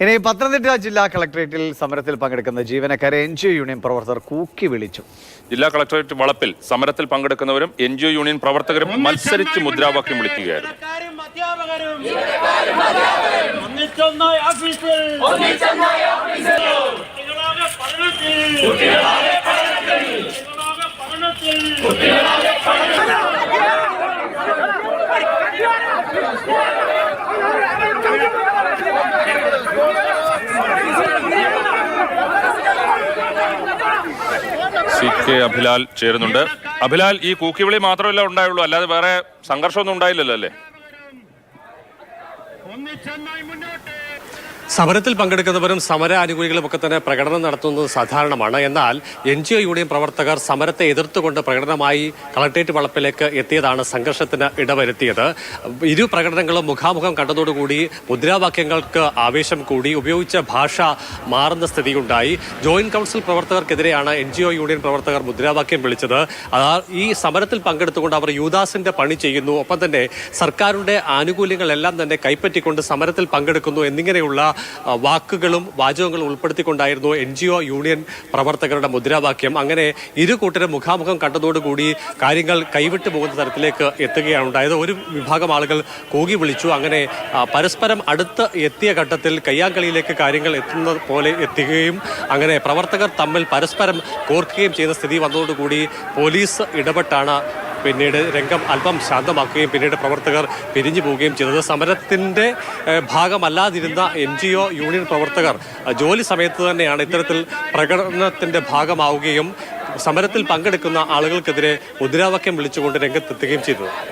ഇനി പത്തനംതിട്ട ജില്ലാ കളക്ടറേറ്റിൽ സമരത്തിൽ പങ്കെടുക്കുന്ന ജീവനക്കാരെ NGO യൂണിയൻ പ്രവർത്തകർ കൂക്കി വിളിച്ചു. ജില്ലാ കളക്ടറേറ്റ് വളപ്പിൽ സമരത്തിൽ പങ്കെടുക്കുന്നവരും NGO യൂണിയൻ പ്രവർത്തകരും മത്സരിച്ച് മുദ്രാവാക്യം വിളിക്കുകയായിരുന്നു. CK അഭിലാൽ ചേരുന്നുണ്ട്. അഭിലാൽ, ഈ കൂക്കിവിളി മാത്രമല്ല ഉണ്ടായുള്ളൂ, അല്ലാതെ വേറെ സംഘർഷമൊന്നും ഉണ്ടായില്ലല്ലോ അല്ലേ? സമരത്തിൽ പങ്കെടുക്കുന്നവരും സമര അനുകൂലികളും ഒക്കെ തന്നെ പ്രകടനം നടത്തുന്നത് സാധാരണമാണ്. എന്നാൽ NGO യൂണിയൻ പ്രവർത്തകർ സമരത്തെ എതിർത്തുകൊണ്ട് പ്രകടനമായി കളക്ടറേറ്റ് വളപ്പിലേക്ക് എത്തിയതാണ് സംഘർഷത്തിന് ഇടവരുത്തിയത്. ഇരു പ്രകടനങ്ങളും മുഖാമുഖം കണ്ടതോടുകൂടി മുദ്രാവാക്യങ്ങൾക്ക് ആവേശം കൂടി, ഉപയോഗിച്ച ഭാഷ മാറുന്ന സ്ഥിതിയുണ്ടായി. ജോയിന്റ് കൗൺസിൽ പ്രവർത്തകർക്കെതിരെയാണ് NGO യൂണിയൻ പ്രവർത്തകർ മുദ്രാവാക്യം വിളിച്ചത്. ഈ സമരത്തിൽ പങ്കെടുത്തുകൊണ്ട് അവർ യൂദാസിന്റെ പണി ചെയ്യുന്നു, ഒപ്പം തന്നെ സർക്കാരിന്റെ ആനുകൂല്യങ്ങളെല്ലാം തന്നെ കൈപ്പറ്റിക്കൊണ്ട് സമരത്തിൽ പങ്കെടുക്കുന്നു എന്നിങ്ങനെയുള്ള വാക്കുകളും വാചകങ്ങളും ഉൾപ്പെടുത്തിക്കൊണ്ടായിരുന്നു NGO യൂണിയൻ പ്രവർത്തകരുടെ മുദ്രാവാക്യം. അങ്ങനെ ഇരു കൂട്ടരും മുഖാമുഖം കണ്ടതോടുകൂടി കാര്യങ്ങൾ കൈവിട്ടു പോകുന്ന തരത്തിലേക്ക് എത്തുകയാണ് ഉണ്ടായത്. ഒരു വിഭാഗം ആളുകൾ കൂകി വിളിച്ചു. അങ്ങനെ പരസ്പരം അടുത്ത് എത്തിയ ഘട്ടത്തിൽ കയ്യാങ്കളിയിലേക്ക് കാര്യങ്ങൾ എത്തുന്ന പോലെ എത്തുകയും അങ്ങനെ പ്രവർത്തകർ തമ്മിൽ പരസ്പരം കോർക്കുകയും ചെയ്യുന്ന സ്ഥിതി വന്നതോടുകൂടി പോലീസ് ഇടപെട്ടാണ് പിന്നീട് രംഗം അല്പം ശാന്തമാക്കുകയും പിന്നീട് പ്രവർത്തകർ പിരിഞ്ഞു പോവുകയും ചെയ്തത്. സമരത്തിൻ്റെ ഭാഗമല്ലാതിരുന്ന NGO യൂണിയൻ പ്രവർത്തകർ ജോലി സമയത്ത് തന്നെയാണ് ഇത്തരത്തിൽ പ്രകടനത്തിൻ്റെ ഭാഗമാവുകയും സമരത്തിൽ പങ്കെടുക്കുന്ന ആളുകൾക്കെതിരെ മുദ്രാവാക്യം വിളിച്ചുകൊണ്ട് രംഗത്തെത്തുകയും ചെയ്തത്.